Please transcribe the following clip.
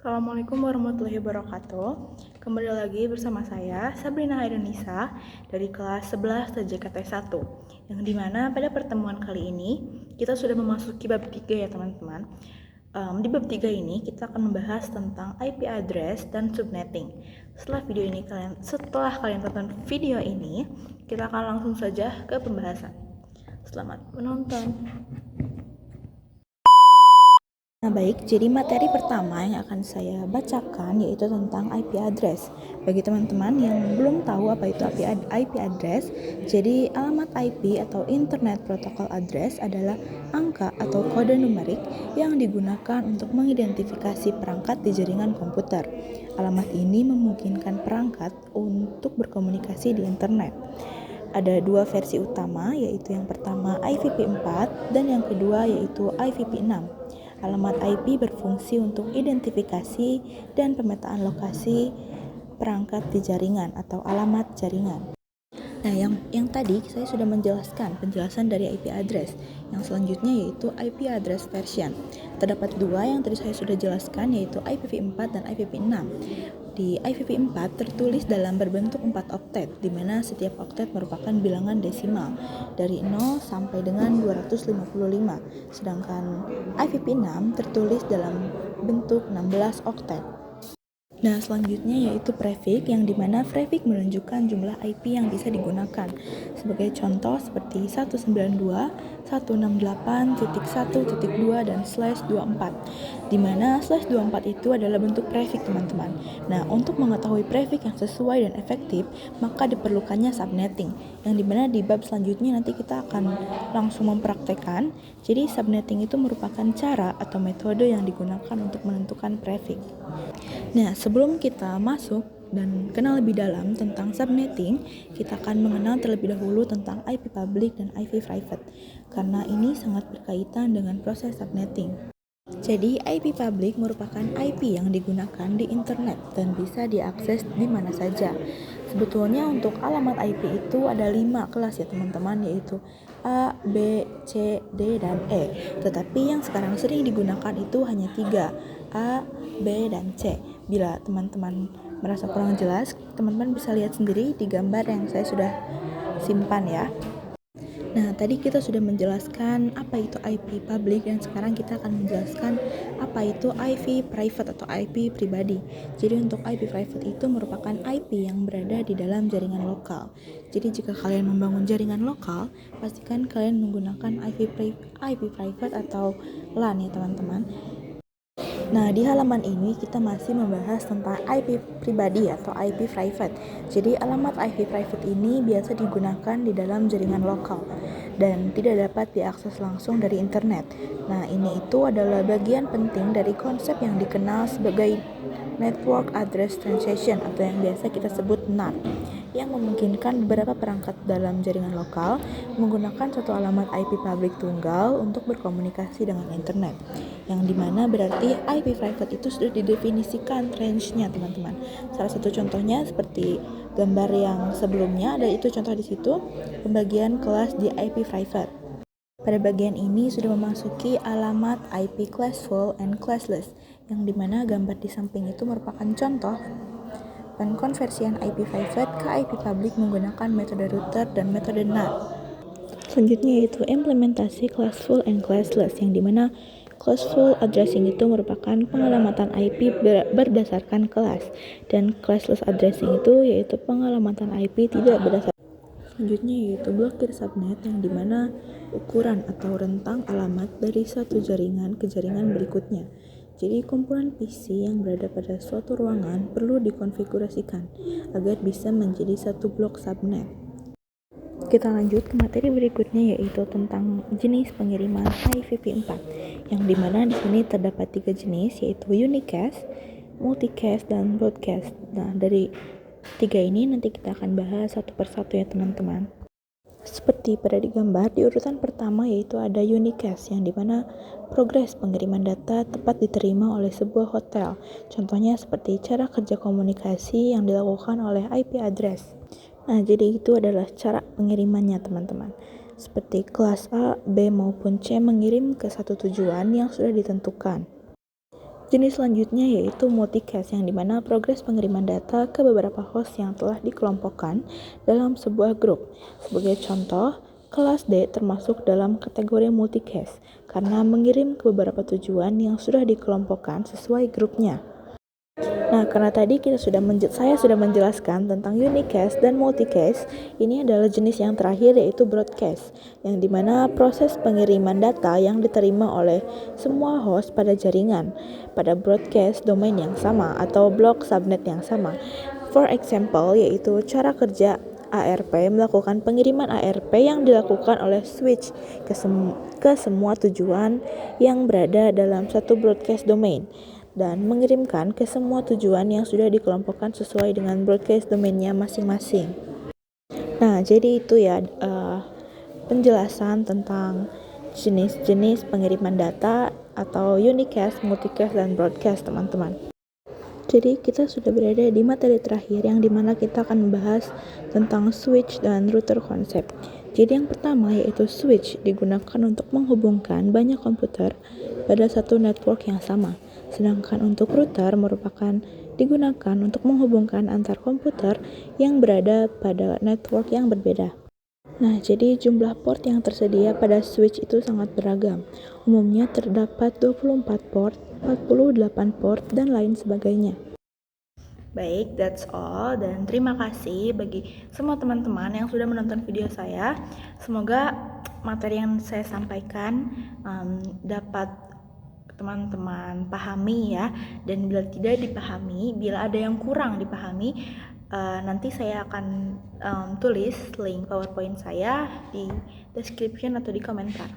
Assalamualaikum warahmatullahi wabarakatuh. Kembali lagi bersama saya Sabrina Hairunisa dari kelas 11 TJKT 1, yang dimana pada pertemuan kali ini kita sudah memasuki bab 3 ya teman-teman. Di bab 3 ini kita akan membahas tentang IP address dan subnetting. Setelah kalian tonton video ini, kita akan langsung saja ke pembahasan. Selamat menonton. Nah baik, jadi materi pertama yang akan saya bacakan yaitu tentang IP address. Bagi teman-teman yang belum tahu apa itu IP address, jadi alamat IP atau Internet Protocol Address adalah angka atau kode numerik yang digunakan untuk mengidentifikasi perangkat di jaringan komputer. Alamat ini memungkinkan perangkat untuk berkomunikasi di internet. Ada dua versi utama, yaitu yang pertama IVP4 dan yang kedua yaitu IVP6. Alamat IP berfungsi untuk identifikasi dan pemetaan lokasi perangkat di jaringan atau alamat jaringan. Nah, yang tadi saya sudah menjelaskan penjelasan dari IP address. Yang selanjutnya yaitu IP address version. Terdapat dua yang tadi saya sudah jelaskan, yaitu IPv4 dan IPv6. Di IPv4 tertulis dalam berbentuk 4 oktet, di mana setiap oktet merupakan bilangan desimal dari 0 sampai dengan 255. Sedangkan IPv6 tertulis dalam bentuk 16 oktet. Nah, selanjutnya yaitu prefix, yang dimana prefix menunjukkan jumlah IP yang bisa digunakan. Sebagai contoh seperti 192, 168.1.2 dan /24, dimana /24 itu adalah bentuk prefix teman-teman. Nah, untuk mengetahui prefix yang sesuai dan efektif, maka diperlukannya subnetting, yang dimana di bab selanjutnya nanti kita akan langsung mempraktekkan. Jadi subnetting itu merupakan cara atau metode yang digunakan untuk menentukan prefix. Nah, sebelum kita masuk dan kenal lebih dalam tentang subnetting, kita akan mengenal terlebih dahulu tentang IP public dan IP private, karena ini sangat berkaitan dengan proses subnetting. Jadi, IP public merupakan IP yang digunakan di internet dan bisa diakses di mana saja. Sebetulnya untuk alamat IP itu ada 5 kelas ya teman-teman, yaitu A, B, C, D, dan E. Tetapi yang sekarang sering digunakan itu hanya 3, A, B, dan C. Bila teman-teman merasa kurang jelas, teman-teman bisa lihat sendiri di gambar yang saya sudah simpan ya. Nah, tadi kita sudah menjelaskan apa itu IP public, dan sekarang kita akan menjelaskan apa itu IP private atau IP pribadi. Jadi untuk IP private itu merupakan IP yang berada di dalam jaringan lokal. Jadi jika kalian membangun jaringan lokal, pastikan kalian menggunakan IP private atau LAN ya teman-teman. Nah, di halaman ini kita masih membahas tentang IP pribadi atau IP private. Jadi, alamat IP private ini biasa digunakan di dalam jaringan lokal dan tidak dapat diakses langsung dari internet. Nah, ini itu adalah bagian penting dari konsep yang dikenal sebagai Network Address Translation atau yang biasa kita sebut NAT, yang memungkinkan beberapa perangkat dalam jaringan lokal menggunakan satu alamat IP publik tunggal untuk berkomunikasi dengan internet, yang dimana berarti IP private itu sudah didefinisikan range-nya teman-teman. Salah satu contohnya seperti gambar yang sebelumnya, ada itu contoh di situ pembagian kelas di IP private. Pada bagian ini sudah memasuki alamat IP classful and classless, yang dimana gambar di samping itu merupakan contoh pengkonversian IP private ke IP public menggunakan metode router dan metode NAT. Selanjutnya yaitu implementasi classful and classless, yang dimana classful addressing itu merupakan pengalamatan IP berdasarkan kelas, dan classless addressing itu yaitu pengalamatan IP tidak berdasarkan. Selanjutnya yaitu blokir subnet, yang dimana ukuran atau rentang alamat dari satu jaringan ke jaringan berikutnya. Jadi kumpulan PC yang berada pada suatu ruangan perlu dikonfigurasikan agar bisa menjadi satu blok subnet. Kita lanjut ke materi berikutnya, yaitu tentang jenis pengiriman IPv4, yang dimana di sini terdapat 3 jenis, yaitu unicast, multicast, dan broadcast. Nah, dari 3 ini nanti kita akan bahas satu persatu ya teman-teman. Seperti pada digambar, di urutan pertama yaitu ada unicast, yang dimana progres pengiriman data tepat diterima oleh sebuah hotel. Contohnya seperti cara kerja komunikasi yang dilakukan oleh IP address. Nah, jadi itu adalah cara pengirimannya teman-teman. Seperti kelas A, B, maupun C mengirim ke satu tujuan yang sudah ditentukan. Jenis selanjutnya yaitu multicast, yang dimana progres pengiriman data ke beberapa host yang telah dikelompokkan dalam sebuah grup. Sebagai contoh, kelas D termasuk dalam kategori multicast karena mengirim ke beberapa tujuan yang sudah dikelompokkan sesuai grupnya. Nah, karena tadi saya sudah menjelaskan tentang unicast dan multicast, ini adalah jenis yang terakhir yaitu broadcast, yang dimana proses pengiriman data yang diterima oleh semua host pada jaringan, pada broadcast domain yang sama atau blok subnet yang sama. For example, yaitu cara kerja ARP melakukan pengiriman ARP yang dilakukan oleh switch ke semua tujuan yang berada dalam satu broadcast domain, dan mengirimkan ke semua tujuan yang sudah dikelompokkan sesuai dengan broadcast domainnya masing-masing. Nah, jadi itu ya penjelasan tentang jenis-jenis pengiriman data atau unicast, multicast, dan broadcast, teman-teman. Jadi kita sudah berada di materi terakhir yang dimana kita akan membahas tentang switch dan router konsep. Jadi yang pertama yaitu switch digunakan untuk menghubungkan banyak komputer pada satu network yang sama. Sedangkan untuk router digunakan untuk menghubungkan antar komputer yang berada pada network yang berbeda. Nah, jadi jumlah port yang tersedia pada switch itu sangat beragam. Umumnya terdapat 24 port, 48 port, dan lain sebagainya. Baik, that's all, dan terima kasih bagi semua teman-teman yang sudah menonton video saya. Semoga materi yang saya sampaikan dapat teman-teman pahami ya, dan bila tidak dipahami, bila ada yang kurang dipahami, nanti saya akan tulis link PowerPoint saya di description atau di komentar.